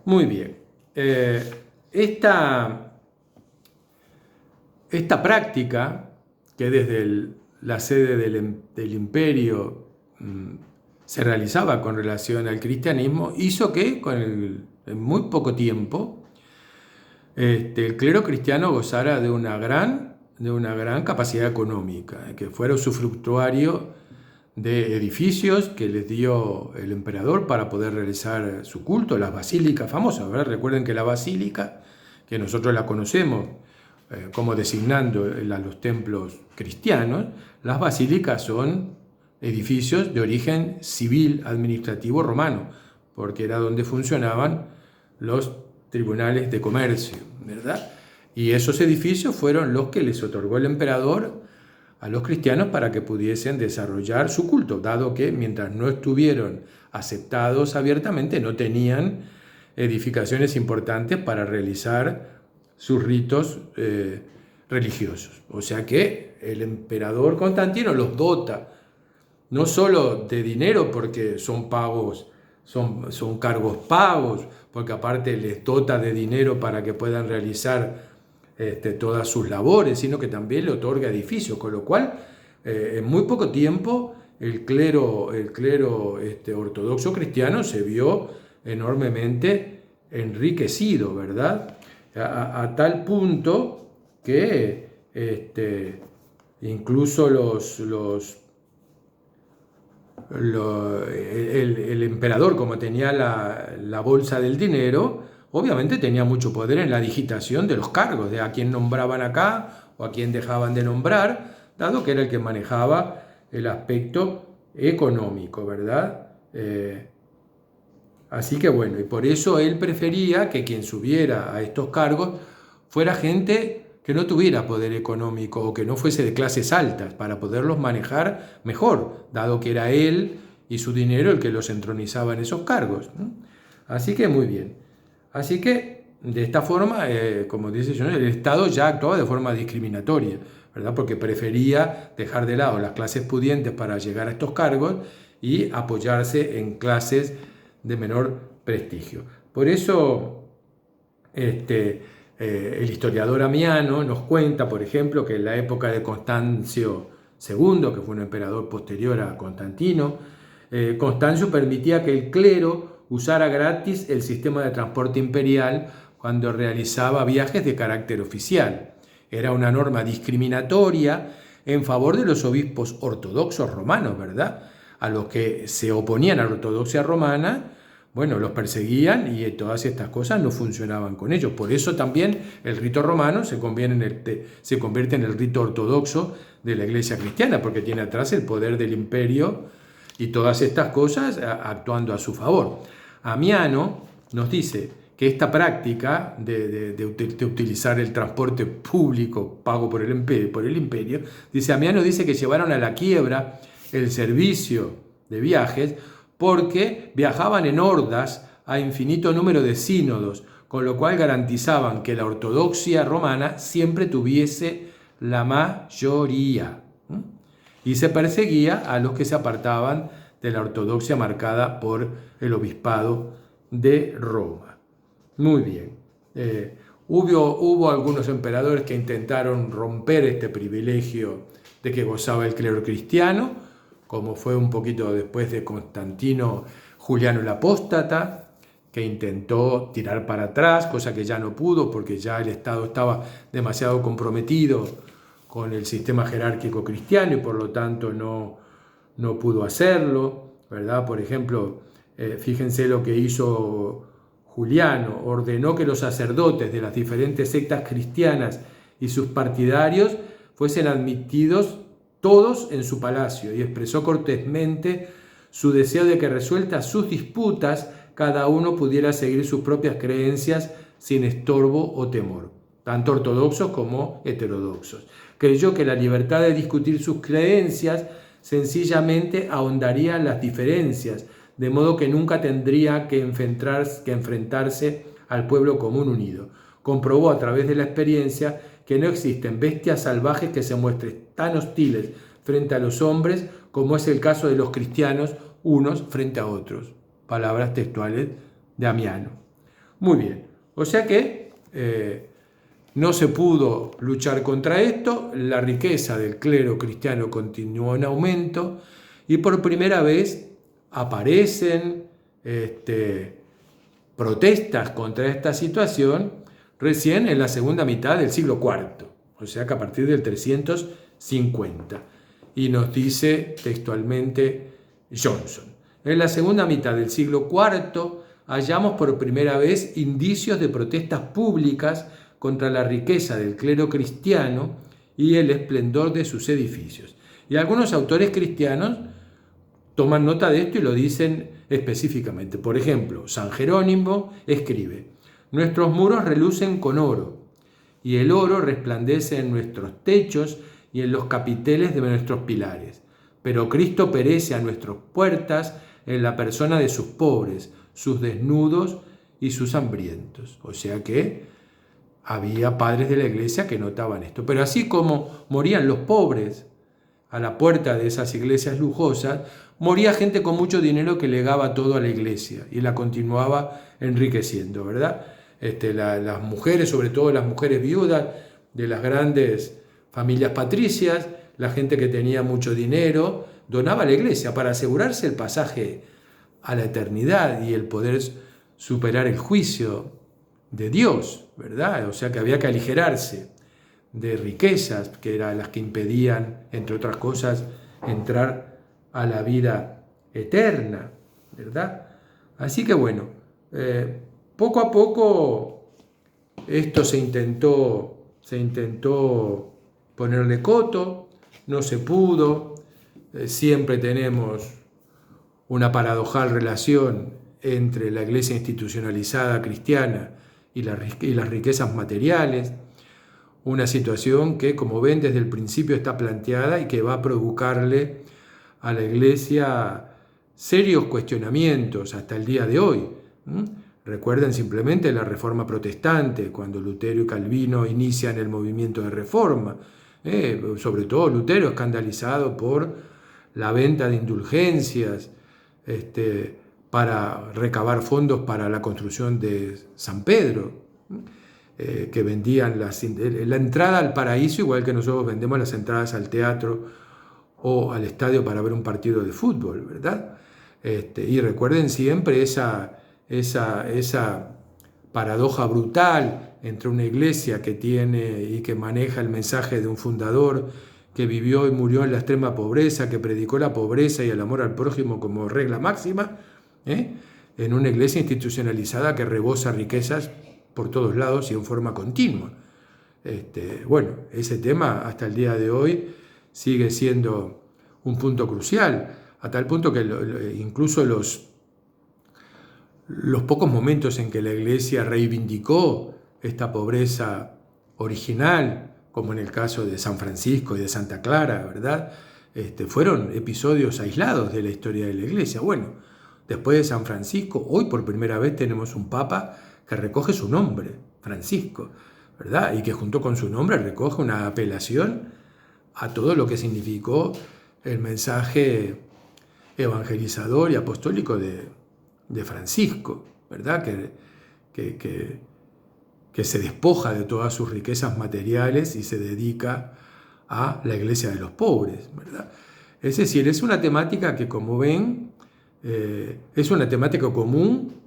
Muy bien. Eh, esta, esta práctica, que desde la sede del imperio se realizaba con relación al cristianismo, hizo que en muy poco tiempo el clero cristiano gozara de una gran capacidad económica, que fuera usufructuario de edificios que les dio el emperador para poder realizar su culto, las basílicas famosas, ¿verdad? Recuerden que la basílica, que nosotros la conocemos como designando a los templos cristianos, las basílicas son edificios de origen civil administrativo romano, porque era donde funcionaban los tribunales de comercio, ¿verdad? Y esos edificios fueron los que les otorgó el emperador a los cristianos para que pudiesen desarrollar su culto, dado que mientras no estuvieron aceptados abiertamente no tenían edificaciones importantes para realizar sus ritos religiosos. O sea que el emperador Constantino los dota no solo de dinero, porque son pagos, son cargos pagos, porque aparte les dota de dinero para que puedan realizar todas sus labores, sino que también le otorga edificios, con lo cual en muy poco tiempo el clero ortodoxo cristiano se vio enormemente enriquecido, ¿verdad? A tal punto que incluso el emperador, como tenía la bolsa del dinero, obviamente tenía mucho poder en la digitación de los cargos, de a quién nombraban acá o a quién dejaban de nombrar, dado que era el que manejaba el aspecto económico, ¿verdad? Así que bueno, y por eso él prefería que quien subiera a estos cargos fuera gente que no tuviera poder económico o que no fuese de clases altas para poderlos manejar mejor, dado que era él y su dinero el que los entronizaba en esos cargos, ¿no? Así que muy bien. Así que de esta forma, como dice John, el Estado ya actuaba de forma discriminatoria, ¿verdad? Porque prefería dejar de lado las clases pudientes para llegar a estos cargos y apoyarse en clases de menor prestigio. Por eso, el historiador Amiano nos cuenta, por ejemplo, que en la época de Constancio II, que fue un emperador posterior a Constantino, Constancio permitía que el clero usara gratis el sistema de transporte imperial cuando realizaba viajes de carácter oficial. Era una norma discriminatoria en favor de los obispos ortodoxos romanos, ¿verdad? A los que se oponían a la ortodoxia romana, bueno, los perseguían y todas estas cosas no funcionaban con ellos. Por eso también el rito romano se convierte en el rito ortodoxo de la Iglesia cristiana, porque tiene atrás el poder del imperio y todas estas cosas actuando a su favor. Amiano nos dice que esta práctica de utilizar el transporte público pago por el imperio, Amiano dice que llevaron a la quiebra el servicio de viajes porque viajaban en hordas a infinito número de sínodos, con lo cual garantizaban que la ortodoxia romana siempre tuviese la mayoría. Y se perseguía a los que se apartaban de la ortodoxia marcada por el obispado de Roma. Muy bien. Hubo algunos emperadores que intentaron romper este privilegio de que gozaba el clero cristiano, como fue un poquito después de Constantino, Juliano el Apóstata, que intentó tirar para atrás, cosa que ya no pudo porque ya el Estado estaba demasiado comprometido con el sistema jerárquico cristiano y por lo tanto no pudo hacerlo, ¿verdad? Por ejemplo, fíjense lo que hizo Juliano: ordenó que los sacerdotes de las diferentes sectas cristianas y sus partidarios fuesen admitidos todos en su palacio y expresó cortésmente su deseo de que, resueltas sus disputas, cada uno pudiera seguir sus propias creencias sin estorbo o temor, tanto ortodoxos como heterodoxos. Creyó que la libertad de discutir sus creencias sencillamente ahondaría las diferencias, de modo que nunca tendría que enfrentarse al pueblo común unido. Comprobó a través de la experiencia que no existen bestias salvajes que se muestren tan hostiles frente a los hombres como es el caso de los cristianos unos frente a otros. Palabras textuales de Amiano. Muy bien, o sea que no se pudo luchar contra esto, la riqueza del clero cristiano continuó en aumento y por primera vez aparecen protestas contra esta situación recién en la segunda mitad del siglo IV, o sea que a partir del 350. Y nos dice textualmente Johnson: en la segunda mitad del siglo IV hallamos por primera vez indicios de protestas públicas contra la riqueza del clero cristiano y el esplendor de sus edificios. Y algunos autores cristianos toman nota de esto y lo dicen específicamente. Por ejemplo, San Jerónimo escribe: nuestros muros relucen con oro, y el oro resplandece en nuestros techos y en los capiteles de nuestros pilares. Pero Cristo perece a nuestras puertas en la persona de sus pobres, sus desnudos y sus hambrientos. O sea que había padres de la iglesia que notaban esto. Pero así como morían los pobres a la puerta de esas iglesias lujosas, moría gente con mucho dinero que legaba todo a la iglesia y la continuaba enriqueciendo, ¿verdad? Las mujeres, sobre todo las mujeres viudas de las grandes familias patricias, la gente que tenía mucho dinero, donaba a la iglesia para asegurarse el pasaje a la eternidad y el poder superar el juicio de Dios, ¿verdad? O sea que había que aligerarse de riquezas que eran las que impedían, entre otras cosas, entrar a la vida eterna, ¿verdad? Así que bueno, poco a poco esto se intentó ponerle coto, no se pudo, siempre tenemos una paradojal relación entre la iglesia institucionalizada cristiana y las riquezas materiales, una situación que, como ven, desde el principio está planteada y que va a provocarle a la iglesia serios cuestionamientos hasta el día de hoy. Recuerden simplemente la Reforma Protestante, cuando Lutero y Calvino inician el movimiento de reforma. Sobre todo Lutero, escandalizado por la venta de indulgencias para recabar fondos para la construcción de San Pedro, que vendían la entrada al paraíso, igual que nosotros vendemos las entradas al teatro o al estadio para ver un partido de fútbol, ¿verdad? Y recuerden siempre esa paradoja brutal entre una iglesia que tiene y que maneja el mensaje de un fundador que vivió y murió en la extrema pobreza, que predicó la pobreza y el amor al prójimo como regla máxima, en una iglesia institucionalizada que rebosa riquezas por todos lados y en forma continua. Bueno, ese tema hasta el día de hoy sigue siendo un punto crucial, a tal punto que incluso los pocos momentos en que la iglesia reivindicó esta pobreza original, como en el caso de San Francisco y de Santa Clara, ¿verdad? Fueron episodios aislados de la historia de la iglesia. Bueno, después de San Francisco, hoy por primera vez tenemos un papa que recoge su nombre, Francisco, ¿verdad? Y que junto con su nombre recoge una apelación a todo lo que significó el mensaje evangelizador y apostólico de Francisco, ¿verdad? Que se despoja de todas sus riquezas materiales y se dedica a la iglesia de los pobres, ¿verdad? Es decir, es una temática que, como ven, es una temática común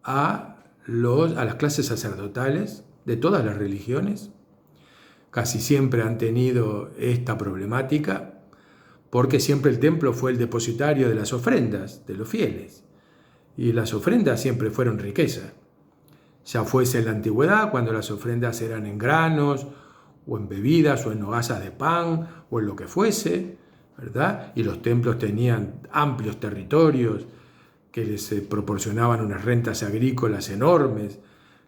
a las clases sacerdotales de todas las religiones. Casi siempre han tenido esta problemática porque siempre el templo fue el depositario de las ofrendas de los fieles. Y las ofrendas siempre fueron riqueza. Ya fuese en la antigüedad, cuando las ofrendas eran en granos, o en bebidas, o en hogazas de pan, o en lo que fuese, ¿verdad? Y los templos tenían amplios territorios que les proporcionaban unas rentas agrícolas enormes.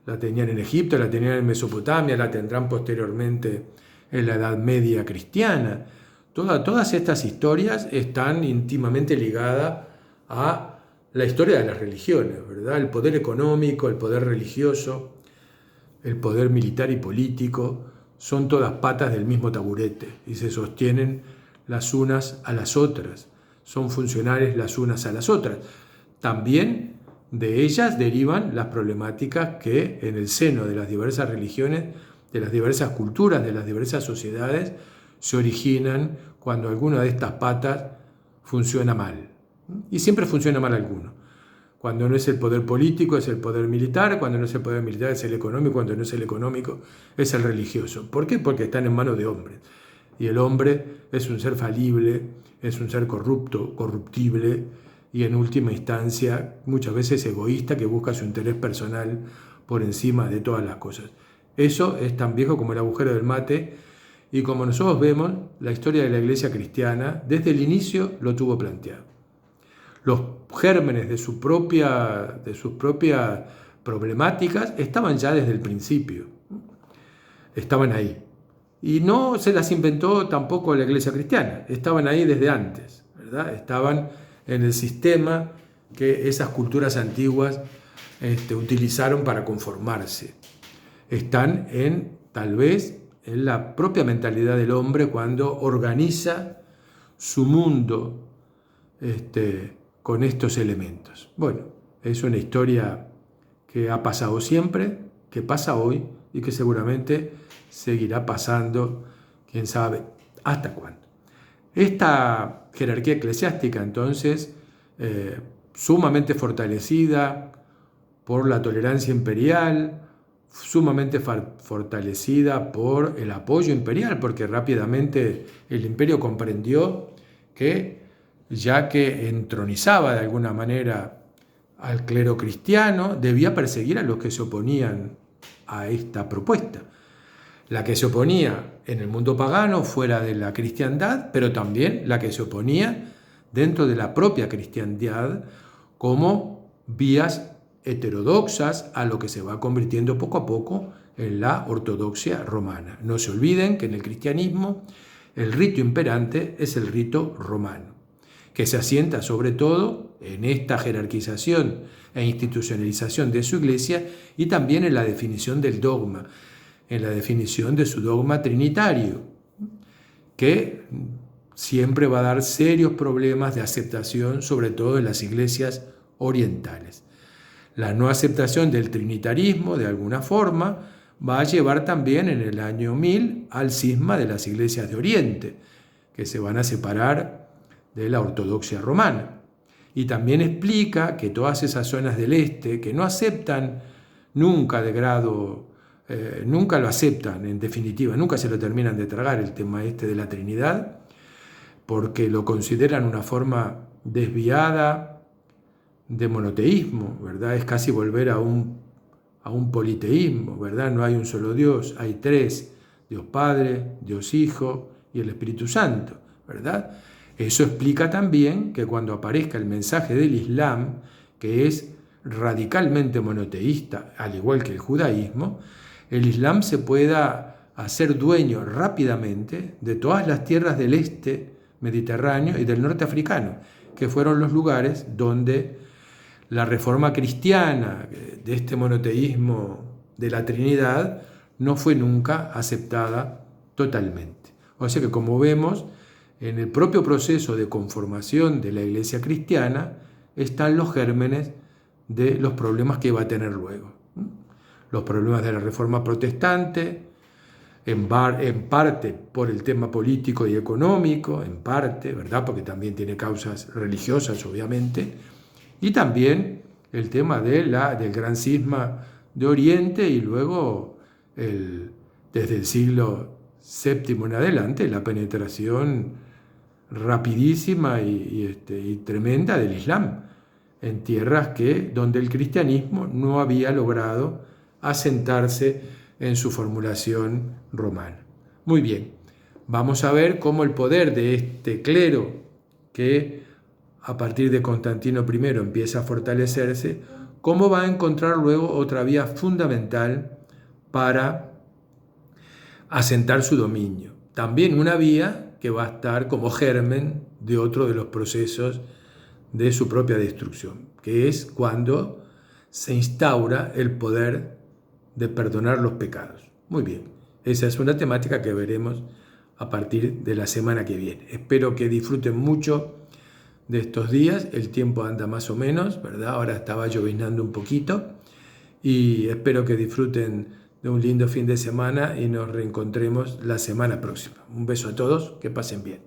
La tenían en Egipto, la tenían en Mesopotamia, la tendrán posteriormente en la Edad Media cristiana. Todas estas historias están íntimamente ligadas a la historia de las religiones, ¿verdad? El poder económico, el poder religioso, el poder militar y político, son todas patas del mismo taburete y se sostienen las unas a las otras, son funcionales las unas a las otras. También de ellas derivan las problemáticas que en el seno de las diversas religiones, de las diversas culturas, de las diversas sociedades, se originan cuando alguna de estas patas funciona mal. Y siempre funciona mal alguno. Cuando no es el poder político, es el poder militar. Cuando no es el poder militar, es el económico. Cuando no es el económico, es el religioso. ¿Por qué? Porque están en manos de hombres. Y el hombre es un ser falible, es un ser corrupto, corruptible y en última instancia muchas veces egoísta, que busca su interés personal por encima de todas las cosas. Eso es tan viejo como el agujero del mate, y como nosotros vemos, la historia de la Iglesia cristiana desde el inicio lo tuvo planteado. Los gérmenes de sus propias problemáticas estaban ya desde el principio, estaban ahí. Y no se las inventó tampoco la Iglesia cristiana, estaban ahí desde antes, ¿verdad? Estaban en el sistema que esas culturas antiguas utilizaron para conformarse. Están tal vez en la propia mentalidad del hombre cuando organiza su mundo con estos elementos. Bueno, es una historia que ha pasado siempre, que pasa hoy y que seguramente seguirá pasando, quién sabe hasta cuándo. Esta jerarquía eclesiástica, entonces, sumamente fortalecida por la tolerancia imperial, sumamente fortalecida por el apoyo imperial, porque rápidamente el imperio comprendió que, ya que entronizaba de alguna manera al clero cristiano, debía perseguir a los que se oponían a esta propuesta. La que se oponía en el mundo pagano, fuera de la cristiandad, pero también la que se oponía dentro de la propia cristiandad como vías heterodoxas a lo que se va convirtiendo poco a poco en la ortodoxia romana. No se olviden que en el cristianismo el rito imperante es el rito romano, que se asienta sobre todo en esta jerarquización e institucionalización de su iglesia y también en la definición del dogma, en la definición de su dogma trinitario, que siempre va a dar serios problemas de aceptación, sobre todo en las iglesias orientales. La no aceptación del trinitarismo, de alguna forma, va a llevar también en el año 1000 al cisma de las iglesias de Oriente, que se van a separar de la ortodoxia romana. Y también explica que todas esas zonas del este, que no aceptan nunca de grado, nunca lo aceptan en definitiva, nunca se lo terminan de tragar el tema de la Trinidad, porque lo consideran una forma desviada de monoteísmo, ¿verdad? Es casi volver a un politeísmo, ¿verdad? No hay un solo Dios, hay tres: Dios Padre, Dios Hijo y el Espíritu Santo, ¿verdad? Eso explica también que cuando aparezca el mensaje del Islam, que es radicalmente monoteísta, al igual que el judaísmo, el Islam se pueda hacer dueño rápidamente de todas las tierras del este mediterráneo y del norte africano, que fueron los lugares donde la reforma cristiana de este monoteísmo de la Trinidad no fue nunca aceptada totalmente. O sea que, como vemos, en el propio proceso de conformación de la Iglesia cristiana están los gérmenes de los problemas que va a tener luego. Los problemas de la reforma protestante, en parte por el tema político y económico, en parte, ¿verdad? Porque también tiene causas religiosas, obviamente, y también el tema del gran cisma de Oriente y luego, desde el siglo VII en adelante, la penetración rapidísima y tremenda del Islam en tierras donde el cristianismo no había logrado asentarse en su formulación romana. Muy bien, vamos a ver cómo el poder de este clero, que a partir de Constantino I empieza a fortalecerse, cómo va a encontrar luego otra vía fundamental para asentar su dominio. También una vía que va a estar como germen de otro de los procesos de su propia destrucción, que es cuando se instaura el poder de perdonar los pecados. Muy bien, esa es una temática que veremos a partir de la semana que viene. Espero que disfruten mucho de estos días. El tiempo anda más o menos, ¿verdad? Ahora estaba lloviznando un poquito y espero que disfruten de un lindo fin de semana y nos reencontremos la semana próxima. Un beso a todos, que pasen bien.